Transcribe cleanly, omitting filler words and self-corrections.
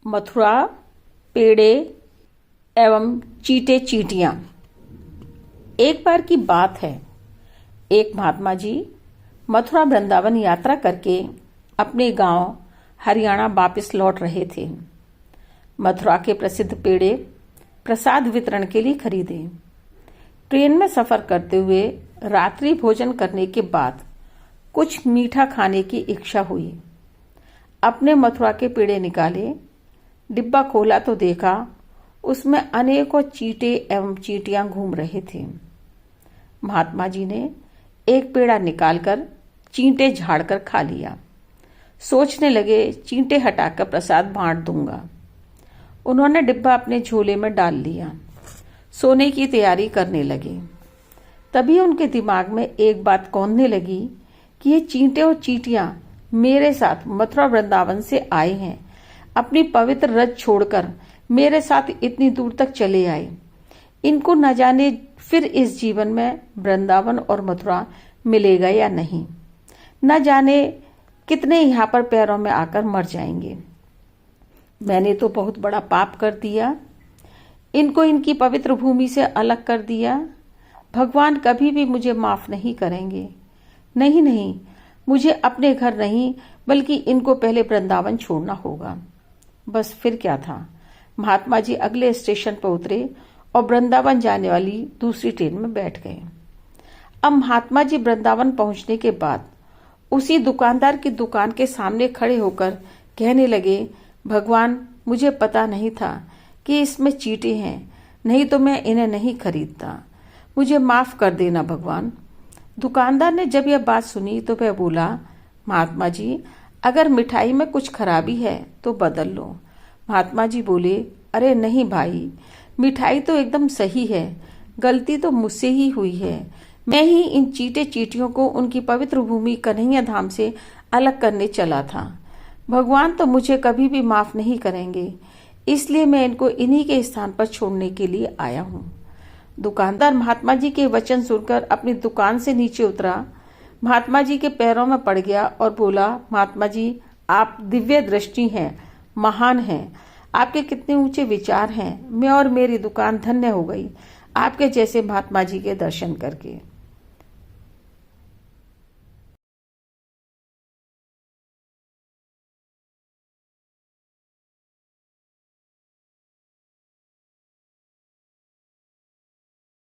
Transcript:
मथुरा, पेड़े एवं चींटे चींटियां। एक बार की बात है, एक महात्मा जी मथुरा वृंदावन यात्रा करके अपने गांव हरियाणा वापस लौट रहे थे। मथुरा के प्रसिद्ध पेड़े प्रसाद वितरण के लिए खरीदे। ट्रेन में सफर करते हुए रात्रि भोजन करने के बाद कुछ मीठा खाने की इच्छा हुई। अपने मथुरा के पेड़े निकाले, डिब्बा खोला तो देखा उसमें अनेकों चींटे एवं चींटियां घूम रहे थे। महात्मा जी ने एक पेड़ा निकालकर चींटे झाड़कर खा लिया। सोचने लगे चींटे हटाकर प्रसाद बांट दूंगा। उन्होंने डिब्बा अपने झोले में डाल लिया, सोने की तैयारी करने लगे। तभी उनके दिमाग में एक बात कौंधने लगी कि ये चींटे और चींटियां मेरे साथ मथुरा वृंदावन से आए हैं, अपनी पवित्र रज छोड़कर मेरे साथ इतनी दूर तक चले आए। इनको न जाने फिर इस जीवन में वृंदावन और मथुरा मिलेगा या नहीं, न जाने कितने यहाँ पर पैरों में आकर मर जाएंगे। मैंने तो बहुत बड़ा पाप कर दिया, इनको इनकी पवित्र भूमि से अलग कर दिया। भगवान कभी भी मुझे माफ नहीं करेंगे। नहीं नहीं, मुझे अपने घर नहीं बल्कि इनको पहले वृंदावन छोड़ना होगा। बस फिर क्या था, महात्मा जी अगले स्टेशन पर उतरे और वृंदावन जाने वाली दूसरी ट्रेन में बैठ गए। अब महात्मा जी वृंदावन पहुंचने के बाद उसी दुकानदार की दुकान के सामने खड़े होकर कहने लगे, भगवान मुझे पता नहीं था कि इसमें चींटे हैं, नहीं तो मैं इन्हें नहीं खरीदता। मुझे माफ कर देना भगवान। दुकानदार ने जब यह बात सुनी तो वह बोला, महात्मा जी अगर मिठाई में कुछ खराबी है तो बदल लो। महात्मा जी बोले, अरे नहीं भाई, मिठाई तो एकदम सही है, गलती तो मुझसे ही हुई है। मैं ही इन चींटे चींटियों को उनकी पवित्र भूमि कन्हैया धाम से अलग करने चला था। भगवान तो मुझे कभी भी माफ नहीं करेंगे, इसलिए मैं इनको इन्हीं के स्थान पर छोड़ने के लिए आया हूँ। दुकानदार महात्मा जी के वचन सुनकर अपनी दुकान से नीचे उतरा, महात्मा जी के पैरों में पड़ गया और बोला, महात्मा जी आप दिव्य दृष्टि हैं, महान हैं, आपके कितने ऊंचे विचार हैं। मैं और मेरी दुकान धन्य हो गई आपके जैसे महात्मा जी के दर्शन करके।